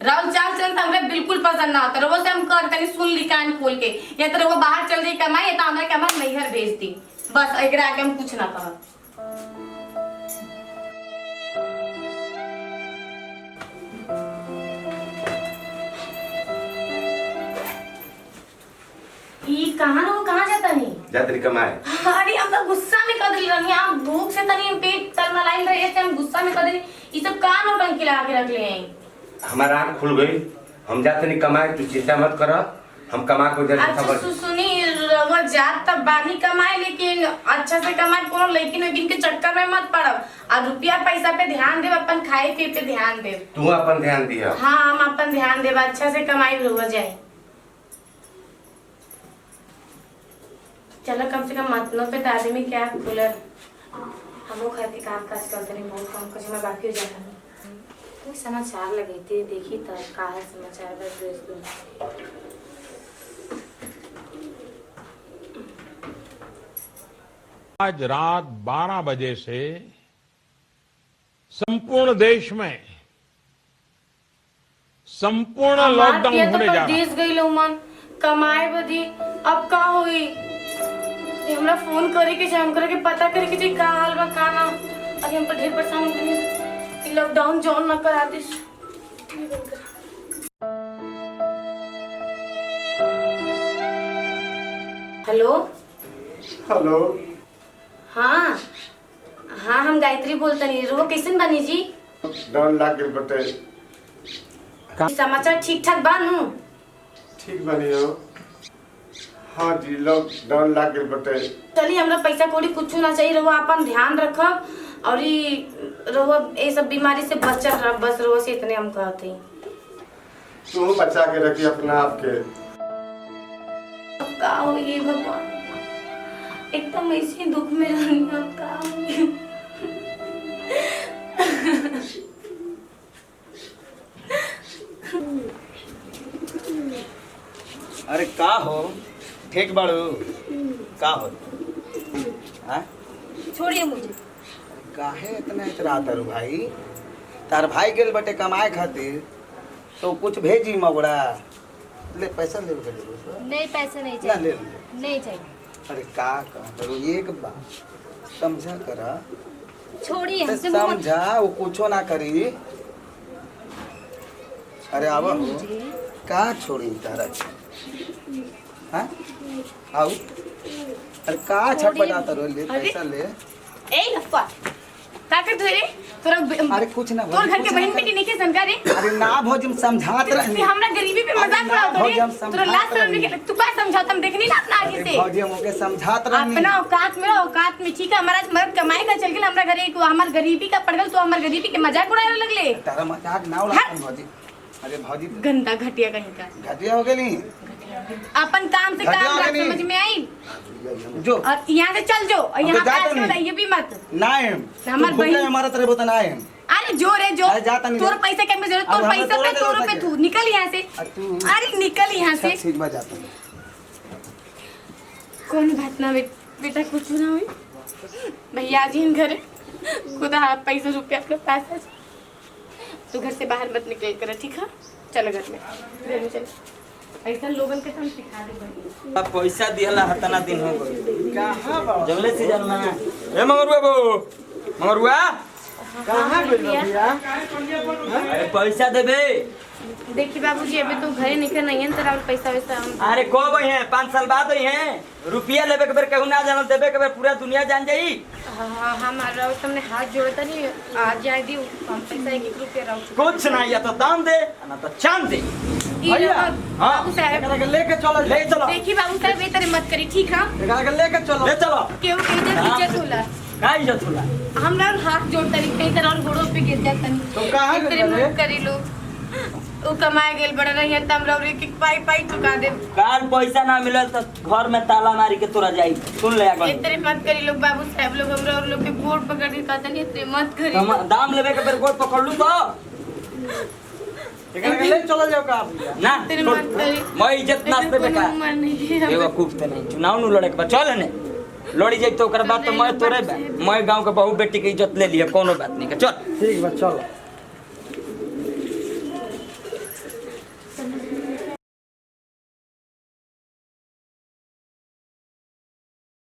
राहुल चाल चलन तो हमरे बिल्कुल पसंद ना होता। रोज से हम कर तनी सुन ली कान खोल के, या तो वो बाहर चल जाई कमाई, या तो हमरा के हमर नैहर भेज दी। बस एकरा आगे हम कुछ ना कहब। ई कहां जाता नहीं? जातरी कमाए। अरे हम तो गुस्सा में कर दिल रहनी, आप भूख से तनी पेट तलमलाइन रहे थे, हम गुस्सा में कर दिल। ई सब का नौटंकी लगा के रख ले हैं। हमारा आँख खुल गई, हम जाते नहीं कमाए, तू चिंता मत कर, हम कमा को जल्दी अच्छा खबर। सुनी रवा जात तब बानी कमाए, लेकिन अच्छा से कमाए, कोनो लेकिन के चक्कर में मत पड़ब। आ रुपया पैसा पे ध्यान देब, अपन खाए पिए पे ध्यान देब। तू अपन ध्यान दिया। हाँ हम अपन ध्यान देब, अच्छा से कमाई रवा जाए। चलो कम से कम मतलब पे आदमी क्या कूलर हमो खाती काम काज करते नहीं, बहुत काम कुछ में बाकी हो जाता है। तो समाचार लगे थे, देखी तो का है समाचार बस देश को। आज रात 12 बजे से संपूर्ण देश में संपूर्ण लॉकडाउन होने जा रहा है। देश गई लोमन कमाए बदी, अब का हुई? हमरा फोन करे के जाम करे के पता करे के जे का हाल बा का ना। अरे हम पर ढेर परेशान हो गए, लॉकडाउन जॉन न करा दे। Hello hello. हाँ हाँ हम गायत्री बोलतनी। रो कैसन बनी जी? डर लाग गइल बटे। समाचार ठीक ठाक बानू? ठीक बनी हो। हाँ जी, लोग डर लाग गइल बटे। चलिए हमरा पैसा कौड़ी कुछ ना चाहिए, रहो अपन ध्यान रखब और रहो ये सब बीमारी से बचल रह, बस रहो से इतने हम कहते हैं। तू बचा के रखी अपना आप के। अब का हो ये भगवान, एकदम ऐसे दुख में रहनी, अब का हो। अरे का हो ठीक बाड़ू? का हो? हाँ? छोड़िए मुझे। काहे इतना इतरात रू भाई? तार भाई गेल बटे कमाए खातिर, तो कुछ भेजी मगड़ा। ले पैसा ले के दे। नहीं पैसे नहीं ना चाहिए। ले। नहीं चाहिए। अरे का करू एक बात समझा करा। छोड़िए तो हमसे मुंह मत- समझा, वो कुछो ना करी। अरे आवा हो का छोड़ी तारा के? हाँ आओ। अरे का छटपटाता रो? ले पैसा ले। ए लफा ताकत रे तोरा। अरे कुछ ना तोर घर के बहन बेटी नहीं के संगा रे। अरे ना भौजी, हम समझात रहे। तू हमरा गरीबी पे मजाक उड़ाओ तो रे। तोरा लास्ट में के तू का समझाता, हम देखनी ना अपना आगे से। भौजी हम ओके समझात रहे। अपना औकात में औकात में ठीक है। हमारा मर्द कमाई का चल गेल, हमरा घरे को हमार गरीबी का पड़ गेल, तो हमार गरीबी के मजाक उड़ाए लगले। तारा मजाक ना उड़ा भौजी। अरे भौजी गंदा घटिया कहीं का घटिया हो गेली। अपन काम से घटिया काम हो रख, गई। समझ में आई? जो और यहाँ से चल जो, और यहाँ जाता पास में नहीं। ये भी मत। ना है हमार बहन- हमारा तरह बता ना है। अरे जो रे जो, अरे जाता नहीं। तोर पैसे के में जरूरत, अब तोर हमरा पैसा पे तोरे तोर पे दे तू निकल यहाँ से। अरे निकल यहाँ से। ठीक बा जाता। कौन बात ना बेटा, कुछ ना हुई। भैया जी इन घरे खुदा हाथ पैसा रुपया अपने पास है। तू घर से बाहर मत निकल कर, ठीक है? चलो घर में चल। ऐसा लोगन के हम सिखा दे। पैसा दिहला हतना दिन हो गई। कहां बा? जंगले से जाना ए मगरुआ बाबू, मगरुआ कहां गइल भैया? अरे पैसा देबे। देखिए बाबूजी, अभी तो घरे निकल नहीं है, तेरा पैसा वैसा हम अरे कब आई हैं? 5 साल बाद आई हैं। रुपया लेबे के बेर कहू ना जानल, देबे के बेर पूरा दुनिया जान जाई। हमारा तुमने हाथ जोड़ता नहीं, आज जाए दी हम पैसा 1 रुपया रहो। कुछ ना, या तो दाम दे ना तो चांद दे। भैया, बाबू साहब एकरा के लेके चलो। ले चलो, देखिए बाबू साहब, ये तरह मत करी, ठीक है? एकरा के लेके चलो। ले चलो। केहू के इज्जत होला, का इज्जत होला? हमरा हाथ जोड़ता नहीं, कहीं तरह और घोड़ों पे गिर जाता नहीं। तो कहां तेरे गइल रे? मुंह करी लो, वो कमाए गेल बड़ा रही है, तम रौरे के पाई पाई चुका दे। काल पैसा ना मिलल तो घर में ताला मारी के तोरा जाई। सुन ले आगे। इतने मत करी लोग, बाबू साहब लोग हमरा और लोग के गोड़ पकड़ के कहते नहीं, इतने मत करी। दाम लेबे के बेर गोड़ पकड़ लू तो एकरा के ले चलो जाओ का भैया। ना तेरे मत करी। मैं इज्जत ना दे बेका। उम्र नहीं है। बेवकूफ ते नहीं, चुनाव नु लड़े के बाद चल ने लड़ी जाई तो ओकर बाद तो मैं तोरे मैं गांव के बहू बेटी के इज्जत ले लिए, कोनो बात नहीं के चल। ठीक बा चलो।